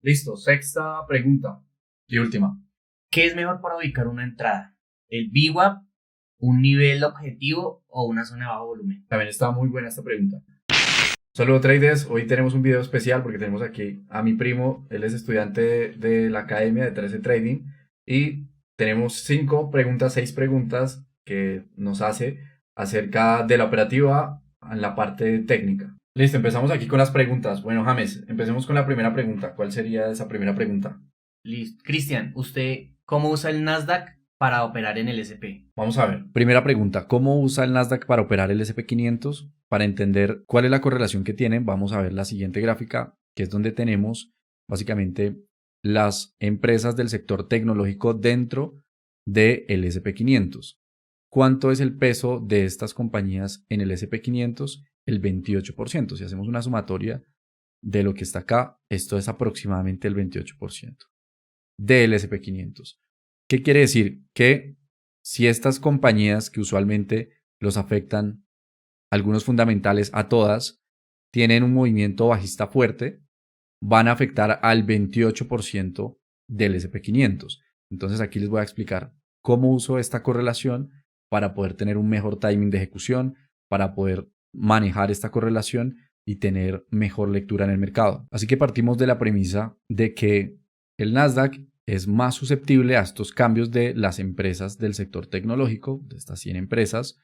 Listo, sexta pregunta y última. ¿Qué es mejor para ubicar una entrada? ¿El VWAP, un nivel objetivo o una zona de bajo volumen? También está muy buena esta pregunta. Saludos traders, hoy tenemos un video especial porque tenemos aquí a mi primo, él es estudiante de la academia de 13 Trading y tenemos 6 preguntas que nos hace acerca de la operativa en la parte técnica. Listo, empezamos aquí con las preguntas. Bueno, James, empecemos con la primera pregunta. ¿Cuál sería esa primera pregunta? Listo. Cristian, ¿usted cómo usa el Nasdaq para operar en el SP? Vamos a ver. Primera pregunta, ¿cómo usa el Nasdaq para operar el SP500? Para entender cuál es la correlación que tienen, vamos a ver la siguiente gráfica, que es donde tenemos básicamente las empresas del sector tecnológico dentro del SP500. ¿Cuánto es el peso de estas compañías en el SP500? El 28%. Si hacemos una sumatoria de lo que está acá, esto es aproximadamente el 28% del SP500. ¿Qué quiere decir? Que si estas compañías que usualmente los afectan algunos fundamentales a todas, tienen un movimiento bajista fuerte, van a afectar al 28% del SP500. Entonces aquí les voy a explicar cómo uso esta correlación para poder tener un mejor timing de ejecución, para poder manejar esta correlación y tener mejor lectura en el mercado. Así que partimos de la premisa de que el Nasdaq es más susceptible a estos cambios de las empresas del sector tecnológico, de estas 100 empresas.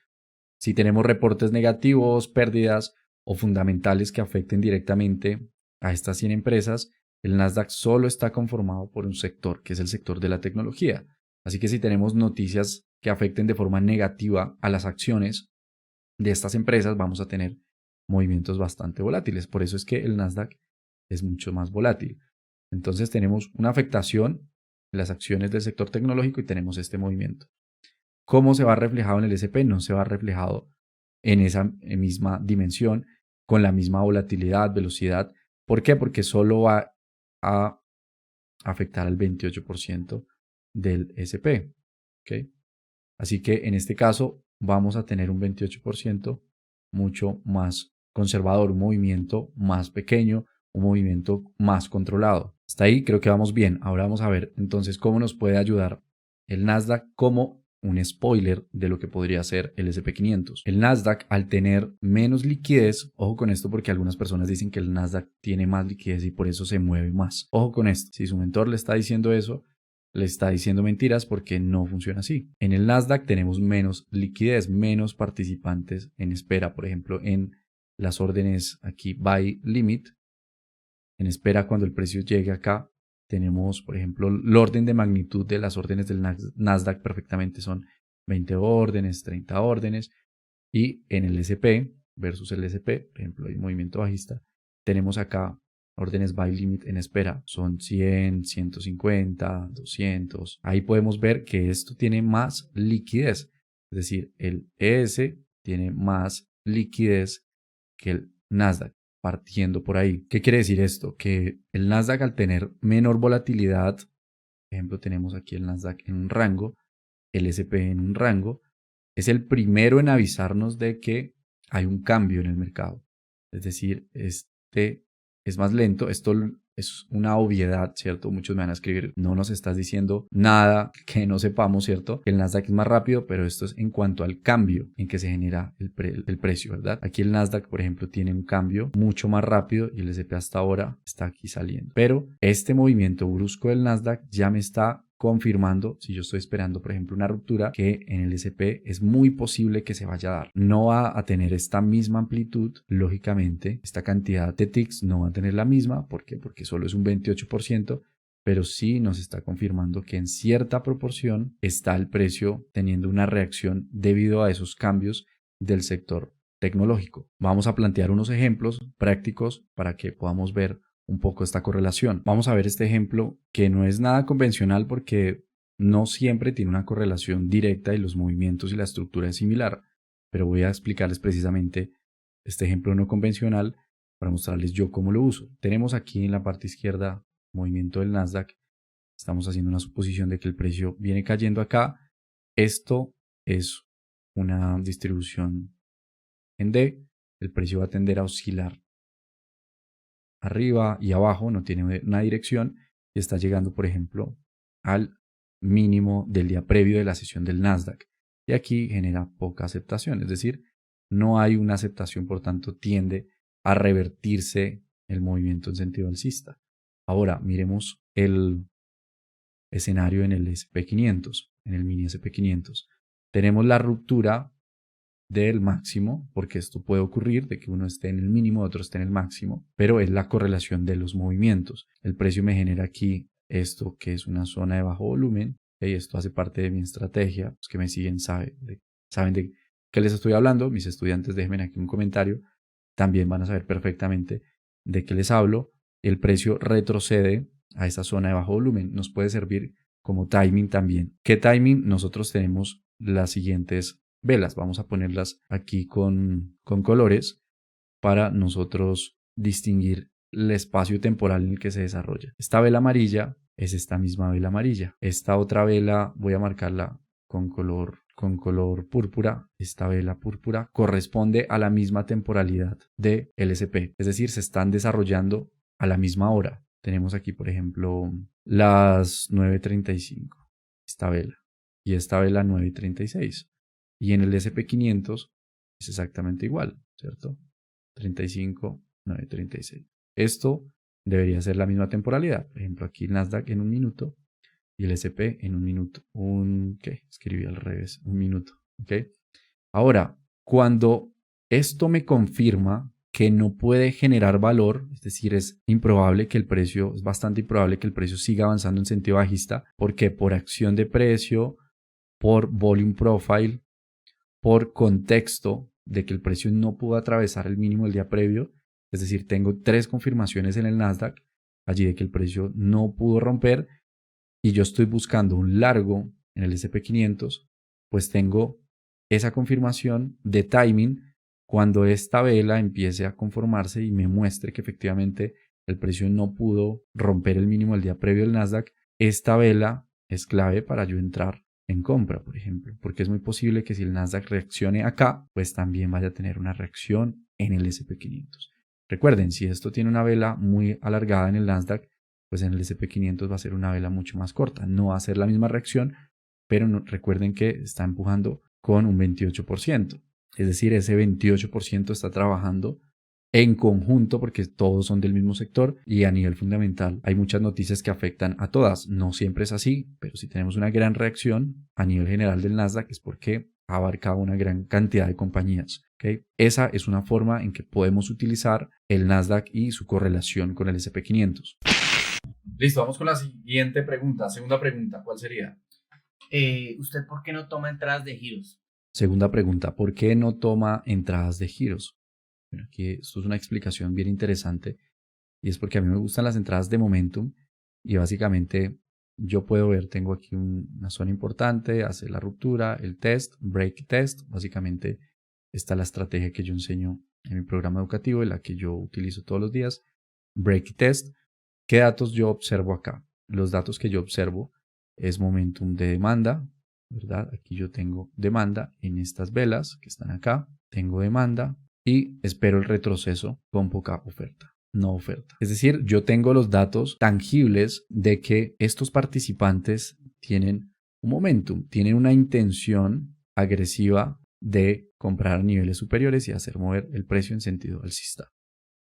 Si tenemos reportes negativos, pérdidas o fundamentales que afecten directamente a estas 100 empresas, el Nasdaq solo está conformado por un sector, que es el sector de la tecnología. Así que si tenemos noticias que afecten de forma negativa a las acciones de estas empresas, vamos a tener movimientos bastante volátiles. Por eso es que el Nasdaq es mucho más volátil. Entonces tenemos una afectación en las acciones del sector tecnológico y tenemos este movimiento. ¿Cómo se va reflejado en el SP? No se va reflejado en esa misma dimensión, con la misma volatilidad, velocidad. ¿Por qué? Porque solo va a afectar al 28% del SP. ¿Okay? Así que en este caso vamos a tener un 28% mucho más conservador, un movimiento más pequeño, un movimiento más controlado. Hasta ahí creo que vamos bien. Ahora vamos a ver entonces cómo nos puede ayudar el Nasdaq como un spoiler de lo que podría ser el SP500. El Nasdaq, al tener menos liquidez, ojo con esto porque algunas personas dicen que el Nasdaq tiene más liquidez y por eso se mueve más. Ojo con esto, si su mentor le está diciendo eso, le está diciendo mentiras porque no funciona así. En el Nasdaq tenemos menos liquidez, menos participantes en espera. Por ejemplo, en las órdenes aquí buy limit, en espera cuando el precio llegue acá, tenemos, por ejemplo, el orden de magnitud de las órdenes del Nasdaq perfectamente son 20 órdenes, 30 órdenes. Y en el SP versus el SP, por ejemplo, hay movimiento bajista, tenemos acá órdenes buy limit en espera, son 100, 150, 200. Ahí podemos ver que esto tiene más liquidez, es decir, el ES tiene más liquidez que el Nasdaq, partiendo por ahí. ¿Qué quiere decir esto? Que el Nasdaq, al tener menor volatilidad, por ejemplo, tenemos aquí el Nasdaq en un rango, el SP en un rango, es el primero en avisarnos de que hay un cambio en el mercado. Es decir, este es más lento. Esto es una obviedad, ¿cierto? Muchos me van a escribir, no nos estás diciendo nada que no sepamos, ¿cierto? El Nasdaq es más rápido, pero esto es en cuanto al cambio en que se genera el precio, ¿verdad? Aquí el Nasdaq, por ejemplo, tiene un cambio mucho más rápido y el S&P hasta ahora está aquí saliendo. Pero este movimiento brusco del Nasdaq ya me está confirmando, si yo estoy esperando, por ejemplo, una ruptura, que en el SP es muy posible que se vaya a dar. No va a tener esta misma amplitud, lógicamente, esta cantidad de ticks no va a tener la misma. ¿Por qué? Porque solo es un 28%, pero sí nos está confirmando que en cierta proporción está el precio teniendo una reacción debido a esos cambios del sector tecnológico. Vamos a plantear unos ejemplos prácticos para que podamos ver un poco esta correlación. Vamos a ver este ejemplo que no es nada convencional porque no siempre tiene una correlación directa y los movimientos y la estructura es similar, pero voy a explicarles precisamente este ejemplo no convencional para mostrarles yo cómo lo uso. Tenemos aquí en la parte izquierda movimiento del Nasdaq. Estamos haciendo una suposición de que el precio viene cayendo acá. Esto es una distribución en D. El precio va a tender a oscilar arriba y abajo, no tiene una dirección y está llegando, por ejemplo, al mínimo del día previo de la sesión del Nasdaq. Y aquí genera poca aceptación, es decir, no hay una aceptación, por tanto tiende a revertirse el movimiento en sentido alcista. Ahora miremos el escenario en el SP500, en el mini SP500. Tenemos la ruptura del máximo, porque esto puede ocurrir, de que uno esté en el mínimo, otro esté en el máximo, pero es la correlación de los movimientos. El precio me genera aquí esto que es una zona de bajo volumen, y esto hace parte de mi estrategia. Los que me siguen saben de qué les estoy hablando. Mis estudiantes, déjenme aquí un comentario, también van a saber perfectamente de qué les hablo. El precio retrocede a esta zona de bajo volumen, nos puede servir como timing también. ¿Qué timing? Nosotros tenemos las siguientes velas, vamos a ponerlas aquí con colores para nosotros distinguir el espacio temporal en el que se desarrolla. Esta vela amarilla es esta misma vela amarilla. Esta otra vela voy a marcarla con color púrpura. Esta vela púrpura corresponde a la misma temporalidad de LSP, es decir, se están desarrollando a la misma hora. Tenemos aquí, por ejemplo, las 9:35, esta vela, y esta vela 9:36. Y en el SP500 es exactamente igual, ¿cierto? 35, 9:36. Esto debería ser la misma temporalidad. Por ejemplo, aquí el Nasdaq en un minuto y el SP en un minuto. ¿Qué? Escribí al revés, un minuto. ¿Ok? Ahora, cuando esto me confirma que no puede generar valor, es decir, es bastante improbable que el precio siga avanzando en sentido bajista, porque por acción de precio, por volume profile, por contexto de que el precio no pudo atravesar el mínimo del día previo, es decir, tengo 3 confirmaciones en el Nasdaq, allí de que el precio no pudo romper y yo estoy buscando un largo en el SP500, pues tengo esa confirmación de timing cuando esta vela empiece a conformarse y me muestre que efectivamente el precio no pudo romper el mínimo del día previo del Nasdaq. Esta vela es clave para yo entrar en compra, por ejemplo, porque es muy posible que si el Nasdaq reaccione acá, pues también vaya a tener una reacción en el SP500. Recuerden, si esto tiene una vela muy alargada en el Nasdaq, pues en el SP500 va a ser una vela mucho más corta. No va a ser la misma reacción, pero recuerden que está empujando con un 28%. Es decir, ese 28% está trabajando en conjunto porque todos son del mismo sector y a nivel fundamental hay muchas noticias que afectan a todas. No siempre es así, pero si tenemos una gran reacción a nivel general del Nasdaq es porque ha abarcado una gran cantidad de compañías. ¿Okay? Esa es una forma en que podemos utilizar el Nasdaq y su correlación con el SP500. Listo, vamos con la siguiente pregunta. Segunda pregunta, ¿cuál sería? ¿Usted por qué no toma entradas de giros? Segunda pregunta, ¿por qué no toma entradas de giros? Bueno, aquí esto es una explicación bien interesante y es porque a mí me gustan las entradas de momentum y básicamente yo puedo ver, tengo aquí una zona importante, hacer la ruptura, el test, break test, básicamente esta es la estrategia que yo enseño en mi programa educativo y la que yo utilizo todos los días, break test. ¿Qué datos yo observo acá? Los datos que yo observo es momentum de demanda, ¿verdad? Aquí yo tengo demanda en estas velas que están acá, tengo demanda y espero el retroceso con poca oferta, no oferta. Es decir, yo tengo los datos tangibles de que estos participantes tienen un momentum, tienen una intención agresiva de comprar a niveles superiores y hacer mover el precio en sentido alcista.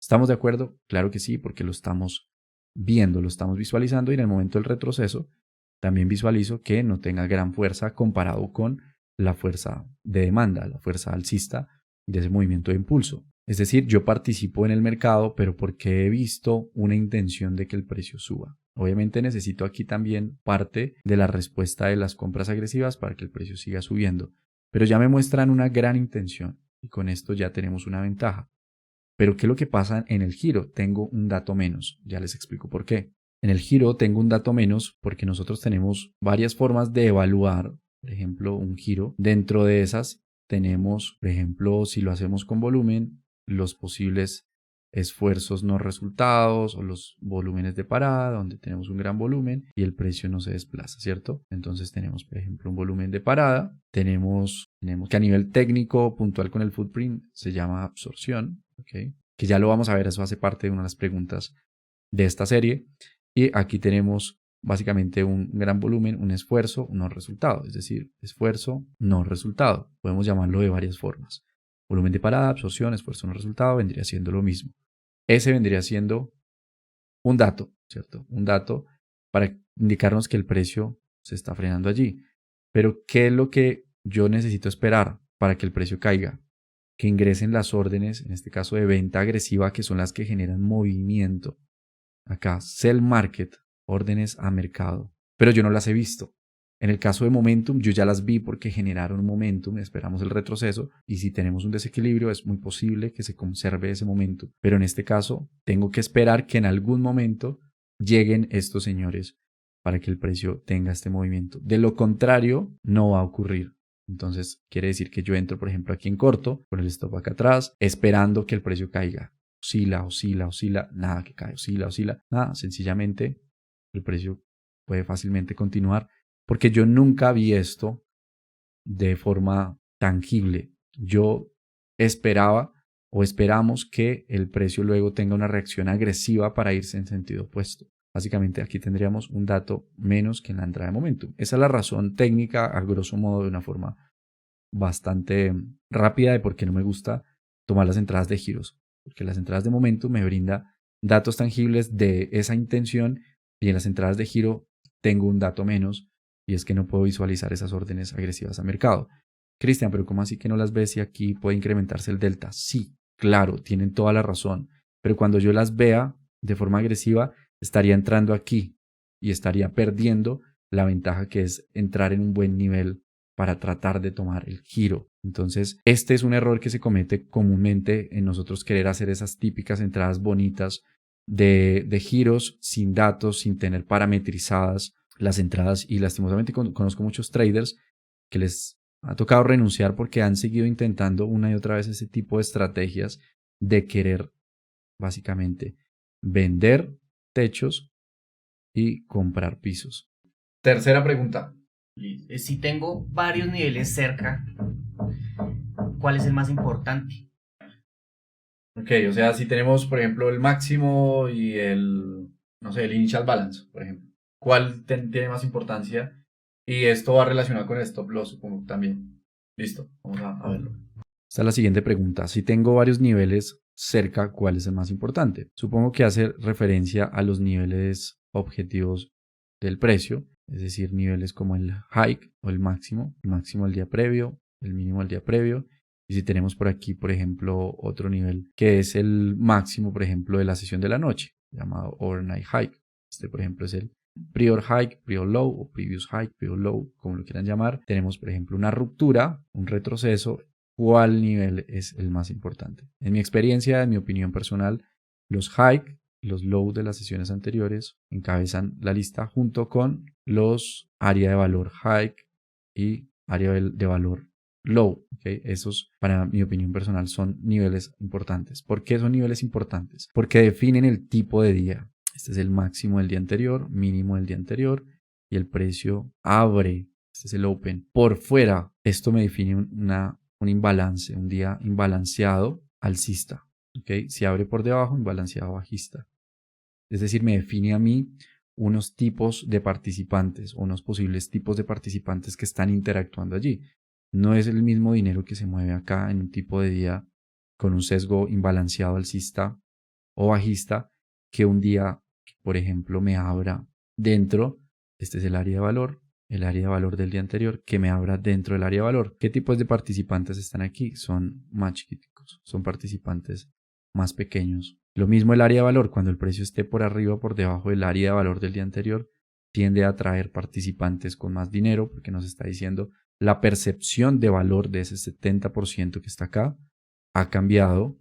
¿Estamos de acuerdo? Claro que sí, porque lo estamos viendo, lo estamos visualizando y en el momento del retroceso también visualizo que no tenga gran fuerza comparado con la fuerza de demanda, la fuerza alcista de ese movimiento de impulso. Es decir, yo participo en el mercado, pero porque he visto una intención de que el precio suba. Obviamente necesito aquí también parte de la respuesta de las compras agresivas para que el precio siga subiendo, pero ya me muestran una gran intención y con esto ya tenemos una ventaja. Pero ¿qué es lo que pasa en el giro? Tengo un dato menos, ya les explico por qué. En el giro tengo un dato menos porque nosotros tenemos varias formas de evaluar, por ejemplo, un giro. Dentro de esas tenemos, por ejemplo, si lo hacemos con volumen, los posibles esfuerzos no resultados o los volúmenes de parada, donde tenemos un gran volumen y el precio no se desplaza, ¿cierto? Entonces tenemos, por ejemplo, un volumen de parada, tenemos que a nivel técnico, puntual con el footprint, se llama absorción, ¿okay? que ya lo vamos a ver, eso hace parte de una de las preguntas de esta serie. Y aquí tenemos básicamente un gran volumen, un esfuerzo, no resultado, es decir, esfuerzo, no resultado. Podemos llamarlo de varias formas. Volumen de parada, absorción, esfuerzo, no resultado, vendría siendo lo mismo. Ese vendría siendo un dato, ¿cierto? Un dato para indicarnos que el precio se está frenando allí. Pero, ¿qué es lo que yo necesito esperar para que el precio caiga? Que ingresen las órdenes, en este caso de venta agresiva, que son las que generan movimiento. Acá, sell market, órdenes a mercado. Pero yo no las he visto. En el caso de momentum, yo ya las vi porque generaron un momentum, esperamos el retroceso, y si tenemos un desequilibrio es muy posible que se conserve ese momentum. Pero en este caso, tengo que esperar que en algún momento lleguen estos señores para que el precio tenga este movimiento. De lo contrario, no va a ocurrir. Entonces, quiere decir que yo entro, por ejemplo, aquí en corto, con el stop acá atrás, esperando que el precio caiga. Oscila, oscila, oscila, nada que cae, oscila, oscila, nada. Sencillamente, el precio puede fácilmente continuar porque yo nunca vi esto de forma tangible. Yo esperaba o esperamos que el precio luego tenga una reacción agresiva para irse en sentido opuesto. Básicamente aquí tendríamos un dato menos que en la entrada de momentum. Esa es la razón técnica, a grosso modo, de una forma bastante rápida de por qué no me gusta tomar las entradas de giros. Porque las entradas de momentum me brinda datos tangibles de esa intención y en las entradas de giro tengo un dato menos y es que no puedo visualizar esas órdenes agresivas a mercado. Cristian, pero ¿cómo así que no las ves si aquí puede incrementarse el delta? Sí, claro, tienen toda la razón, pero cuando yo las vea de forma agresiva, estaría entrando aquí y estaría perdiendo la ventaja que es entrar en un buen nivel para tratar de tomar el giro. Entonces, este es un error que se comete comúnmente en nosotros querer hacer esas típicas entradas bonitas de giros sin datos, sin tener parametrizadas las entradas, y lastimosamente conozco muchos traders que les ha tocado renunciar porque han seguido intentando una y otra vez ese tipo de estrategias de querer básicamente vender techos y comprar pisos. Tercera pregunta. Si tengo varios niveles cerca, ¿cuál es el más importante? Ok, o sea, si tenemos, por ejemplo, el máximo y no sé, el initial balance, por ejemplo, ¿cuál tiene más importancia? Y esto va relacionado con el stop loss, supongo, también. Listo, vamos a verlo. Esta es la siguiente pregunta. Si tengo varios niveles cerca, ¿cuál es el más importante? Supongo que hace referencia a los niveles objetivos del precio, es decir, niveles como el hike o el máximo el día previo, el mínimo el día previo. Y si tenemos por aquí, por ejemplo, otro nivel que es el máximo, por ejemplo, de la sesión de la noche, llamado overnight hike. Este, por ejemplo, es el prior hike, prior low o previous hike, prior low, como lo quieran llamar. Tenemos, por ejemplo, una ruptura, un retroceso. ¿Cuál nivel es el más importante? En mi experiencia, en mi opinión personal, los hike, los low de las sesiones anteriores encabezan la lista junto con los área de valor hike y área de valor low. ¿Okay? Esos, para mi opinión personal, son niveles importantes. ¿Por qué son niveles importantes? Porque definen el tipo de día. Este es el máximo del día anterior, mínimo del día anterior, y el precio abre. Este es el open. Por fuera, esto me define un imbalance, un día imbalanceado alcista. ¿Okay? Si abre por debajo, imbalanceado bajista. Es decir, me define a mí unos tipos de participantes o unos posibles tipos de participantes que están interactuando allí. No es el mismo dinero que se mueve acá en un tipo de día con un sesgo imbalanceado alcista o bajista que un día, por ejemplo, me abra dentro. Este es el área de valor del día anterior, que me abra dentro del área de valor. ¿Qué tipos de participantes están aquí? Son más chiquiticos, son participantes más pequeños. Lo mismo el área de valor, cuando el precio esté por arriba o por debajo del área de valor del día anterior, tiende a atraer participantes con más dinero porque nos está diciendo la percepción de valor de ese 70% que está acá ha cambiado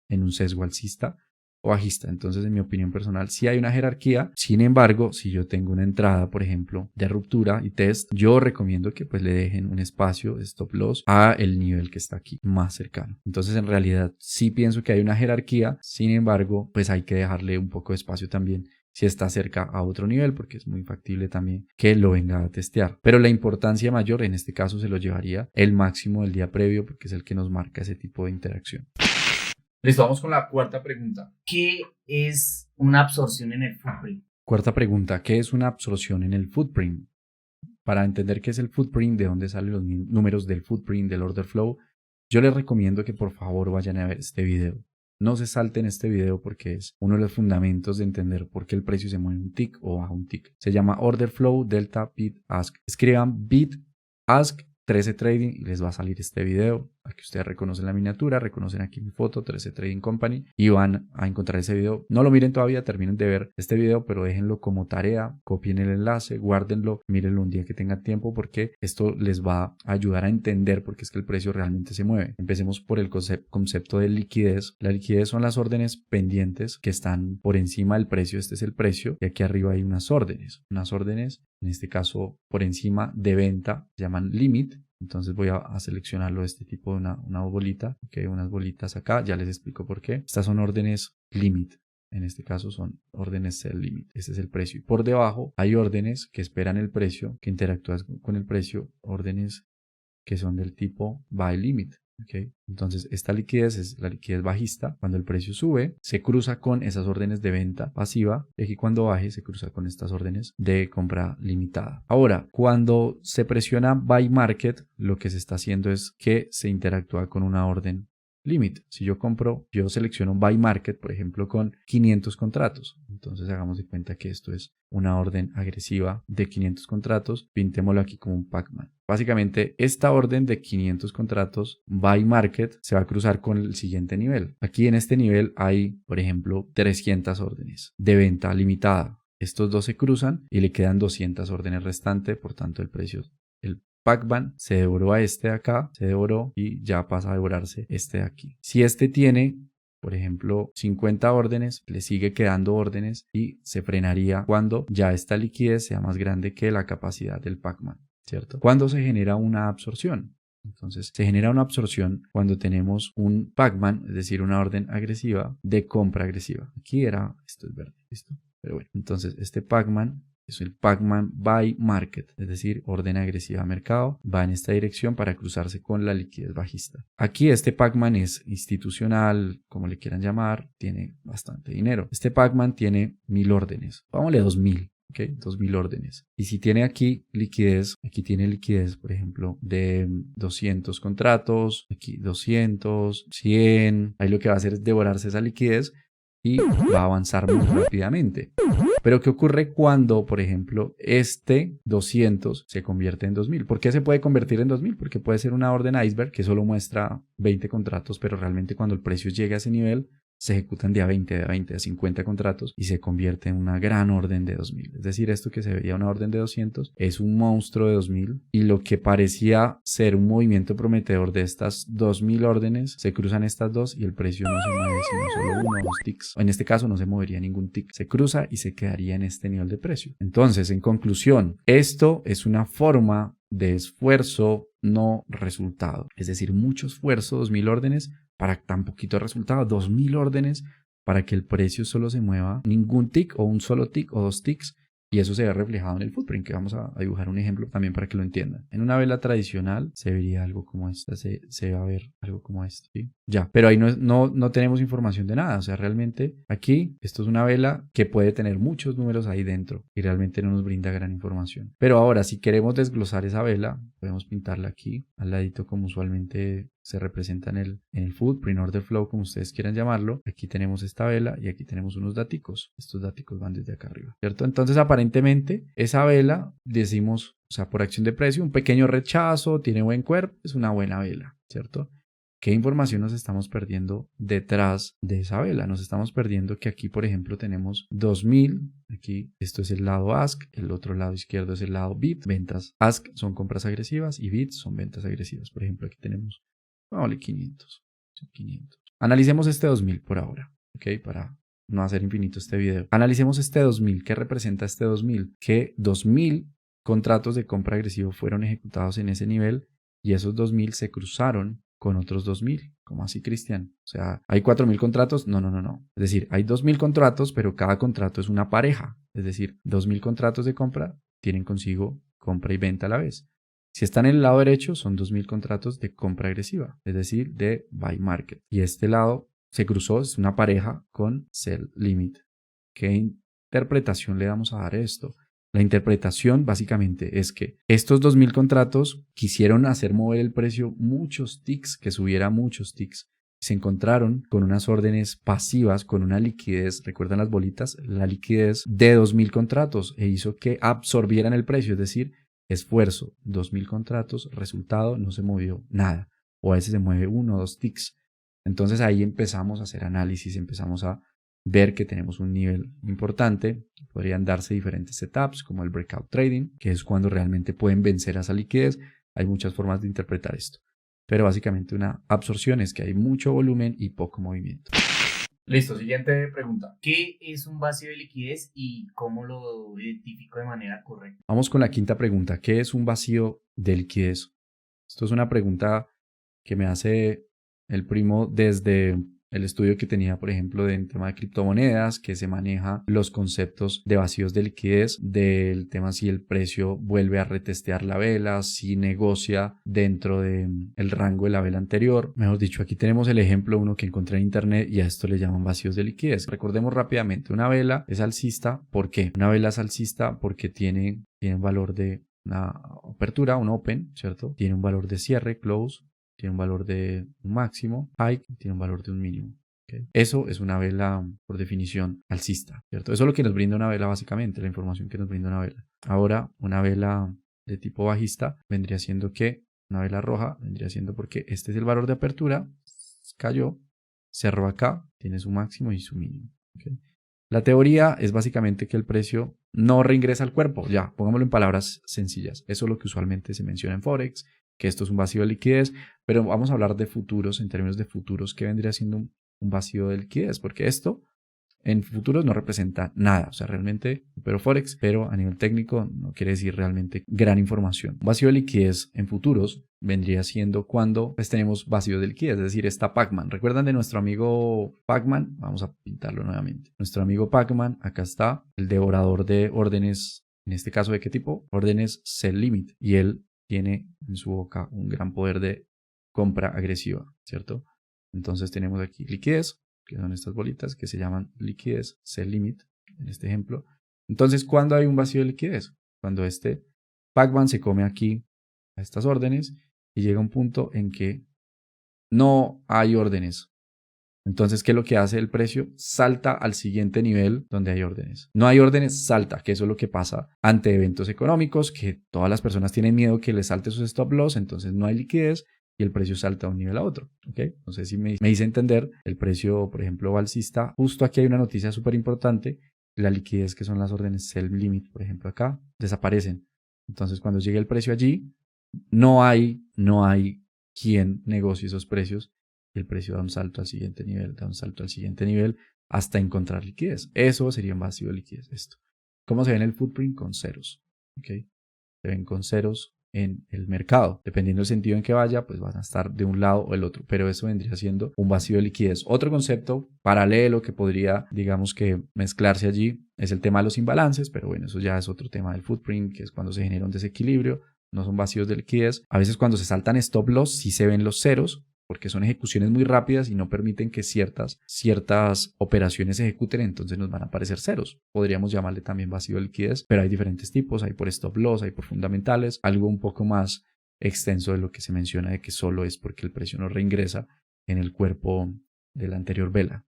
en un sesgo alcista o bajista. Entonces, en mi opinión personal, sí hay una jerarquía. Sin embargo, si yo tengo una entrada, por ejemplo, de ruptura y test, yo recomiendo que pues le dejen un espacio de stop loss a el nivel que está aquí más cercano. Entonces, en realidad, sí pienso que hay una jerarquía. Sin embargo, pues hay que dejarle un poco de espacio también si está cerca a otro nivel, porque es muy factible también que lo venga a testear. Pero la importancia mayor en este caso se lo llevaría el máximo del día previo, porque es el que nos marca ese tipo de interacción. Listo, vamos con la cuarta pregunta. ¿Qué es una absorción en el footprint? Cuarta pregunta, ¿qué es una absorción en el footprint? Para entender qué es el footprint, de dónde salen los números del footprint, del order flow, yo les recomiendo que por favor vayan a ver este video. No se salten este video porque es uno de los fundamentos de entender por qué el precio se mueve un tick o baja un tick. Se llama Order Flow Delta Bid Ask. Escriban Bid Ask 13 Trading y les va a salir este video. Aquí ustedes reconocen la miniatura, reconocen aquí mi foto, 13 Trading Company, y van a encontrar ese video. No lo miren todavía, terminen de ver este video, pero déjenlo como tarea, copien el enlace, guárdenlo, mírenlo un día que tengan tiempo, porque esto les va a ayudar a entender por qué es que el precio realmente se mueve. Empecemos por el concepto de liquidez. La liquidez son las órdenes pendientes que están por encima del precio. Este es el precio, y aquí arriba hay unas órdenes, en este caso por encima de venta, se llaman limit. Entonces voy a seleccionarlo de este tipo de una bolita, que hay unas bolitas acá, ya les explico por qué. Estas son órdenes limit, en este caso son órdenes sell limit, este es el precio. Y por debajo hay órdenes que esperan el precio, que interactúan con el precio, órdenes que son del tipo buy limit. Okay. Entonces esta liquidez es la liquidez bajista. Cuando el precio sube se cruza con esas órdenes de venta pasiva, y aquí cuando baje se cruza con estas órdenes de compra limitada. Ahora, cuando se presiona buy market, lo que se está haciendo es que se interactúa con una orden limit. Si yo selecciono buy market, por ejemplo, con 500 contratos. Entonces hagamos de cuenta que esto es una orden agresiva de 500 contratos. Pintémoslo aquí como un Pac-Man. Básicamente, esta orden de 500 contratos buy market se va a cruzar con el siguiente nivel. Aquí en este nivel hay, por ejemplo, 300 órdenes de venta limitada. Estos dos se cruzan y le quedan 200 órdenes restantes, por tanto el precio, el Pac-Man se devoró a este de acá, se devoró y ya pasa a devorarse este de aquí. Si este tiene, por ejemplo, 50 órdenes, le sigue quedando órdenes y se frenaría cuando ya esta liquidez sea más grande que la capacidad del Pac-Man, ¿cierto? ¿Cuándo se genera una absorción? Entonces, se genera una absorción cuando tenemos un Pac-Man, es decir, una orden agresiva de compra agresiva. Aquí esto es verde, ¿listo? Pero bueno, entonces este Pac-Man es el Pac-Man buy market, es decir, orden agresiva a mercado, va en esta dirección para cruzarse con la liquidez bajista. Aquí este Pac-Man es institucional, como le quieran llamar, tiene bastante dinero. Este Pac-Man tiene 1000 órdenes, vámonos 2000. ¿Ok? 2000 órdenes. Y si tiene aquí liquidez, aquí tiene liquidez, por ejemplo, de 200 contratos, aquí 200, 100. Ahí lo que va a hacer es devorarse esa liquidez y va a avanzar muy rápidamente. Pero ¿qué ocurre cuando, por ejemplo, este 200 se convierte en 2000? ¿Por qué se puede convertir en 2000? Porque puede ser una orden iceberg que solo muestra 20 contratos, pero realmente cuando el precio llega a ese nivel, se ejecutan de a 20, a 50 contratos y se convierte en una gran orden de 2000. Es decir, esto que se veía una orden de 200 es un monstruo de 2000, y lo que parecía ser un movimiento prometedor de estas 2000 órdenes, se cruzan estas dos y el precio no se mueve sino solo uno o dos ticks. En este caso no se movería ningún tick, se cruza y se quedaría en este nivel de precio. Entonces, en conclusión, esto es una forma de esfuerzo no resultado, es decir, mucho esfuerzo, 2000 órdenes para tan poquito resultado, 2000 órdenes para que el precio solo se mueva ningún tick o un solo tick o dos ticks, y eso se ve reflejado en el footprint, que vamos a dibujar un ejemplo también para que lo entiendan. En una vela tradicional se vería algo como esta, se va a ver algo como esto, ¿sí? Ya, pero ahí no tenemos información de nada, o sea, realmente aquí esto es una vela que puede tener muchos números ahí dentro y realmente no nos brinda gran información. Pero ahora, si queremos desglosar esa vela, podemos pintarla aquí al ladito como usualmente se representa en el footprint, order flow, como ustedes quieran llamarlo. Aquí tenemos esta vela y aquí tenemos unos daticos. Estos daticos van desde acá arriba, ¿cierto? Entonces, aparentemente, esa vela, decimos, o sea, por acción de precio, un pequeño rechazo, tiene buen cuerpo, es una buena vela, ¿cierto? ¿Qué información nos estamos perdiendo detrás de esa vela? Nos estamos perdiendo que aquí, por ejemplo, tenemos 2000. Aquí esto es el lado ask, el otro lado izquierdo es el lado bid. Ventas ask son compras agresivas y bid son ventas agresivas. Por ejemplo, aquí tenemos, vale, 500. Analicemos este 2000 por ahora, ¿ok? Para no hacer infinito este video. Analicemos este 2000. ¿Qué representa este 2000? Que 2000 contratos de compra agresivo fueron ejecutados en ese nivel y esos 2000 se cruzaron con otros 2000. ¿Cómo así, Cristian? O sea, ¿hay 4000 contratos? No. Es decir, hay 2000 contratos, pero cada contrato es una pareja. Es decir, 2000 contratos de compra tienen consigo compra y venta a la vez. Si están en el lado derecho, son 2000 contratos de compra agresiva, es decir, de buy market. Y este lado se cruzó, es una pareja con sell limit. ¿Qué interpretación le vamos a dar a esto? La interpretación básicamente es que estos 2000 contratos quisieron hacer mover el precio muchos ticks, que subiera muchos ticks. Se encontraron con unas órdenes pasivas, con una liquidez, ¿recuerdan las bolitas? La liquidez de 2000 contratos e hizo que absorbieran el precio, es decir, esfuerzo, 2000 contratos, resultado, no se movió nada. O a veces se mueve 1 o 2 ticks. Entonces ahí empezamos a hacer análisis, empezamos a ver que tenemos un nivel importante. Podrían darse diferentes setups como el breakout trading, que es cuando realmente pueden vencer a esa liquidez. Hay muchas formas de interpretar esto, pero básicamente una absorción es que hay mucho volumen y poco movimiento. Listo, siguiente pregunta. ¿Qué es un vacío de liquidez y cómo lo identifico de manera correcta? Vamos con la quinta pregunta. ¿Qué es un vacío de liquidez? Esto es una pregunta que me hace el primo desde el estudio que tenía, por ejemplo, en tema de criptomonedas, que se maneja los conceptos de vacíos de liquidez, del tema si el precio vuelve a retestear la vela, si negocia dentro del rango de la vela anterior. Mejor dicho, aquí tenemos el ejemplo, uno que encontré en internet, y a esto le llaman vacíos de liquidez. Recordemos rápidamente, una vela es alcista. ¿Por qué? Una vela es alcista porque tiene un valor de una apertura, un open, ¿cierto? Tiene un valor de cierre, close, tiene un valor de un máximo, high, tiene un valor de un mínimo. ¿Okay? Eso es una vela, por definición, alcista, ¿cierto? Eso es lo que nos brinda una vela básicamente, la información que nos brinda una vela. Ahora, una vela de tipo bajista vendría siendo que una vela roja vendría siendo porque este es el valor de apertura, cayó, cerró acá, tiene su máximo y su mínimo. ¿Okay? La teoría es básicamente que el precio no reingresa al cuerpo, ya, pongámoslo en palabras sencillas. Eso es lo que usualmente se menciona en Forex, que esto es un vacío de liquidez, pero vamos a hablar de futuros, en términos de futuros, ¿qué vendría siendo un vacío de liquidez? Porque esto en futuros no representa nada, o sea, realmente, pero Forex, pero a nivel técnico no quiere decir realmente gran información. Un vacío de liquidez en futuros vendría siendo cuando pues, tenemos vacío de liquidez, es decir, está Pacman. ¿Recuerdan de nuestro amigo Pacman? Vamos a pintarlo nuevamente. Nuestro amigo Pacman, acá está, el devorador de órdenes, en este caso, ¿de qué tipo? Órdenes sell limit, y él tiene en su boca un gran poder de compra agresiva, ¿cierto? Entonces tenemos aquí liquidez, que son estas bolitas que se llaman liquidez, sell limit, en este ejemplo. Entonces, ¿cuándo hay un vacío de liquidez? Cuando este Pacman se come aquí a estas órdenes y llega un punto en que no hay órdenes. Entonces, ¿qué es lo que hace el precio? Salta al siguiente nivel donde hay órdenes. No hay órdenes, salta, que eso es lo que pasa ante eventos económicos, que todas las personas tienen miedo que les salte sus stop loss, entonces no hay liquidez y el precio salta de un nivel a otro. ¿Okay? No sé si me hice entender. El precio, por ejemplo, alcista, justo aquí hay una noticia súper importante. La liquidez, que son las órdenes sell limit, por ejemplo, acá, desaparecen. Entonces, cuando llegue el precio allí, no hay quien negocie esos precios. Y el precio da un salto al siguiente nivel, da un salto al siguiente nivel hasta encontrar liquidez. Eso sería un vacío de liquidez. Esto. ¿Cómo se ve en el footprint? Con ceros. ¿Okay? Se ven con ceros en el mercado. Dependiendo del sentido en que vaya, pues van a estar de un lado o el otro. Pero eso vendría siendo un vacío de liquidez. Otro concepto paralelo que podría, digamos que mezclarse allí, es el tema de los imbalances. Pero bueno, eso ya es otro tema del footprint, que es cuando se genera un desequilibrio. No son vacíos de liquidez. A veces cuando se saltan stop loss, sí se ven los ceros, porque son ejecuciones muy rápidas y no permiten que ciertas operaciones se ejecuten, entonces nos van a aparecer ceros. Podríamos llamarle también vacío de liquidez, pero hay diferentes tipos, hay por stop loss, hay por fundamentales, algo un poco más extenso de lo que se menciona de que solo es porque el precio no reingresa en el cuerpo de la anterior vela.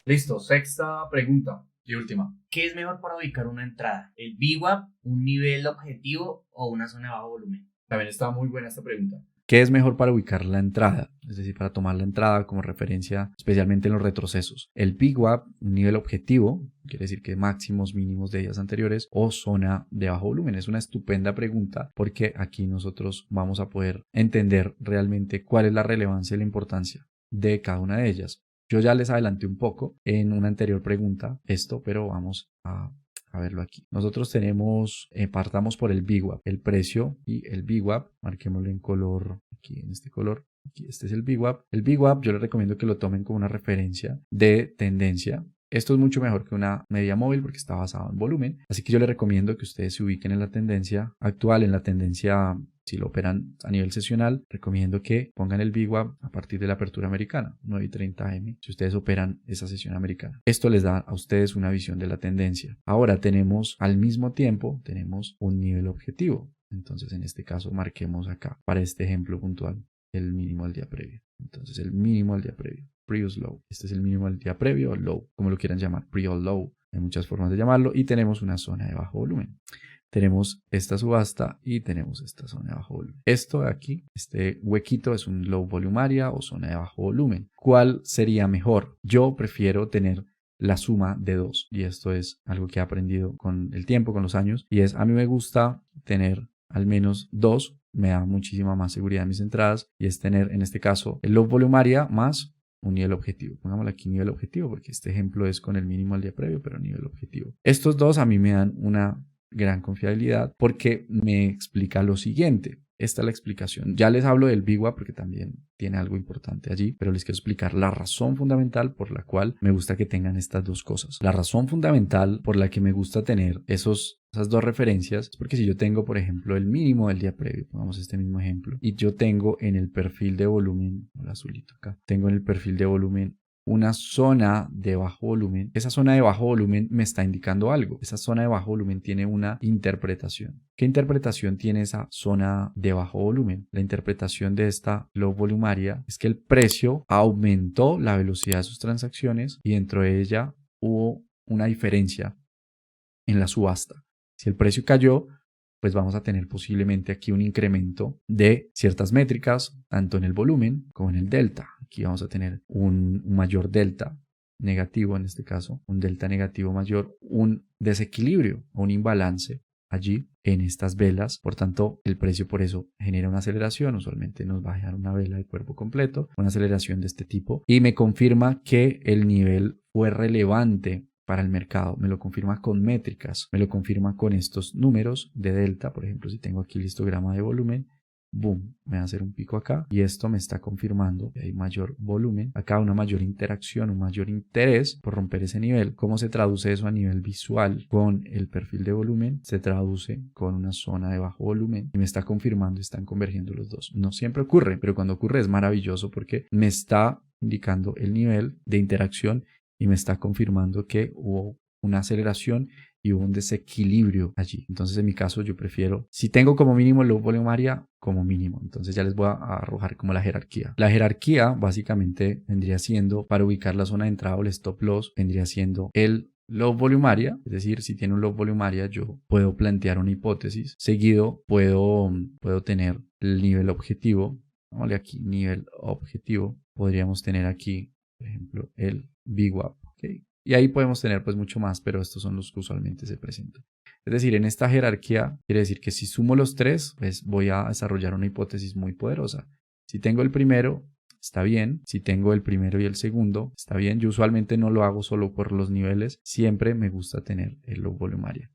Listo, sexta pregunta y última. ¿Qué es mejor para ubicar una entrada? ¿El VWAP, un nivel objetivo o una zona de bajo volumen? También está muy buena esta pregunta. ¿Qué es mejor para ubicar la entrada? Es decir, para tomar la entrada como referencia, especialmente en los retrocesos. El VWAP, un nivel objetivo, quiere decir que máximos, mínimos de días anteriores, o zona de bajo volumen. Es una estupenda pregunta porque aquí nosotros vamos a poder entender realmente cuál es la relevancia y la importancia de cada una de ellas. Yo ya les adelanté un poco en una anterior pregunta esto, pero vamos a verlo aquí. Nosotros tenemos, partamos por el VWAP, el precio y el VWAP, marquémoslo en color, aquí en este color, aquí este es el VWAP. El VWAP yo les recomiendo que lo tomen como una referencia de tendencia, Esto es mucho mejor que una media móvil porque está basado en volumen. Así que yo les recomiendo que ustedes se ubiquen en la tendencia actual, en la tendencia, si lo operan a nivel sesional, recomiendo que pongan el VWAP a partir de la apertura americana, 9:30 AM, si ustedes operan esa sesión americana. Esto les da a ustedes una visión de la tendencia. Ahora tenemos, al mismo tiempo, tenemos un nivel objetivo. Entonces, en este caso, marquemos acá, para este ejemplo puntual, el mínimo al día previo. Entonces, el mínimo al día previo. Previous low. Este es el mínimo del día previo o low, como lo quieran llamar, pre o low. Hay muchas formas de llamarlo y tenemos una zona de bajo volumen. Tenemos esta subasta y tenemos esta zona de bajo volumen. Esto de aquí, este huequito es un low volume area o zona de bajo volumen. ¿Cuál sería mejor? Yo prefiero tener la suma de dos y esto es algo que he aprendido con el tiempo, con los años, y es a mí me gusta tener al menos dos, me da muchísima más seguridad en mis entradas y es tener en este caso el low volume area más un nivel objetivo. Pongámosle aquí nivel objetivo porque este ejemplo es con el mínimo al día previo, pero nivel objetivo. Estos dos a mí me dan una gran confiabilidad porque me explica lo siguiente. Esta es la explicación. Ya les hablo del VWAP porque también tiene algo importante allí, pero les quiero explicar la razón fundamental por la cual me gusta que tengan estas dos cosas. La razón fundamental por la que me gusta tener esas dos referencias es porque si yo tengo, por ejemplo, el mínimo del día previo, pongamos este mismo ejemplo, y yo tengo en el perfil de volumen, el azulito acá, tengo en el perfil de volumen una zona de bajo volumen. Esa zona de bajo volumen me está indicando algo. Esa zona de bajo volumen tiene una interpretación. ¿Qué interpretación tiene esa zona de bajo volumen? La interpretación de esta low volume area es que el precio aumentó la velocidad de sus transacciones y dentro de ella hubo una diferencia en la subasta. Si el precio cayó, pues vamos a tener posiblemente aquí un incremento de ciertas métricas, tanto en el volumen como en el delta. Aquí vamos a tener un mayor delta negativo en este caso, un delta negativo mayor, un desequilibrio o un imbalance allí en estas velas. Por tanto, el precio por eso genera una aceleración. Usualmente nos va a dejar una vela de cuerpo completo, una aceleración de este tipo y me confirma que el nivel fue relevante para el mercado, me lo confirma con métricas, me lo confirma con estos números de delta. Por ejemplo, si tengo aquí el histograma de volumen, boom, me va a hacer un pico acá y esto me está confirmando que hay mayor volumen, acá una mayor interacción, un mayor interés por romper ese nivel. ¿Cómo se traduce eso a nivel visual? Con el perfil de volumen se traduce con una zona de bajo volumen y me está confirmando, están convergiendo los dos. No siempre ocurre, pero cuando ocurre es maravilloso porque me está indicando el nivel de interacción y me está confirmando que hubo una aceleración y hubo un desequilibrio allí. Entonces, en mi caso, yo prefiero, si tengo como mínimo el low volume area, como mínimo. Entonces, ya les voy a arrojar como la jerarquía. La jerarquía, básicamente, vendría siendo, para ubicar la zona de entrada o el stop loss, vendría siendo el low volume area. Es decir, si tiene un low volume area, yo puedo plantear una hipótesis. Seguido, puedo tener el nivel objetivo. Vamos aquí, nivel objetivo. Podríamos tener aquí, por ejemplo, el VWAP, ¿okay? Y ahí podemos tener pues mucho más, pero estos son los que usualmente se presentan. Es decir, en esta jerarquía quiere decir que si sumo los tres, pues voy a desarrollar una hipótesis muy poderosa. Si tengo el primero, está bien. Si tengo el primero y el segundo, está bien. Yo usualmente no lo hago solo por los niveles. Siempre me gusta tener el low volume area.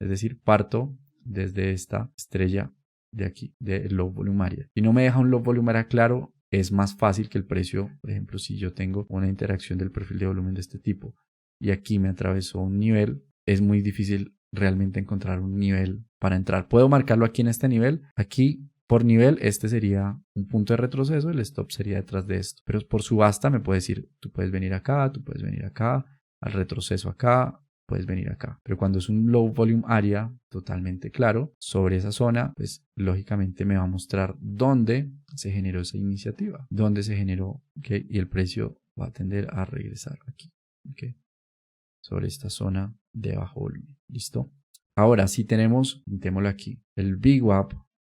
Es decir, parto desde esta estrella de aquí, del low volume area. Si no me deja un low volume area claro, es más fácil que el precio, por ejemplo, si yo tengo una interacción del perfil de volumen de este tipo y aquí me atravesó un nivel, es muy difícil realmente encontrar un nivel para entrar. Puedo marcarlo aquí en este nivel. Aquí por nivel este sería un punto de retroceso, el stop sería detrás de esto. Pero por subasta me puede decir, tú puedes venir acá, tú puedes venir acá, al retroceso acá, puedes venir acá. Pero cuando es un low volume area totalmente claro sobre esa zona, pues lógicamente me va a mostrar dónde se generó esa iniciativa, dónde se generó, ¿okay? Y el precio va a tender a regresar aquí, ¿okay? Sobre esta zona de bajo volumen. ¿Listo? Ahora si tenemos, pintémoslo aquí, el VWAP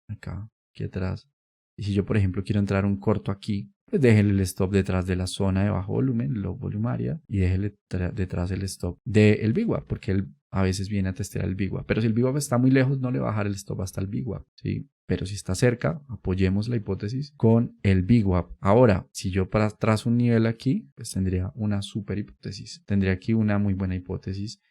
acá, aquí atrás. Y si yo, por ejemplo, quiero entrar un corto aquí, pues déjele el stop detrás de la zona de bajo volumen, low volume area, y déjele detrás el stop del VWAP, porque él a veces viene a testear el VWAP. Pero si el VWAP está muy lejos, no le va a bajar el stop hasta el VWAP, ¿sí? Pero si está cerca, apoyemos la hipótesis con el VWAP. Ahora, si yo trazo un nivel aquí, pues tendría una super hipótesis. Tendría aquí una muy buena hipótesis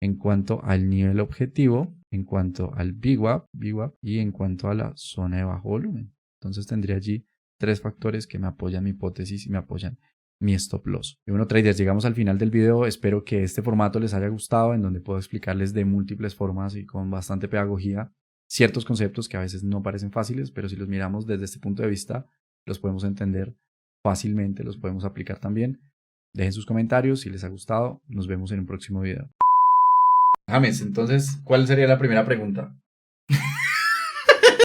en cuanto al nivel objetivo, en cuanto al VWAP y en cuanto a la zona de bajo volumen. Entonces tendría allí tres factores que me apoyan mi hipótesis y me apoyan mi stop loss. Y bueno, traders, llegamos al final del video. Espero que este formato les haya gustado, en donde puedo explicarles de múltiples formas y con bastante pedagogía ciertos conceptos que a veces no parecen fáciles, pero si los miramos desde este punto de vista, los podemos entender fácilmente, los podemos aplicar también. Dejen sus comentarios si les ha gustado. Nos vemos en un próximo video. James, entonces, ¿cuál sería la primera pregunta?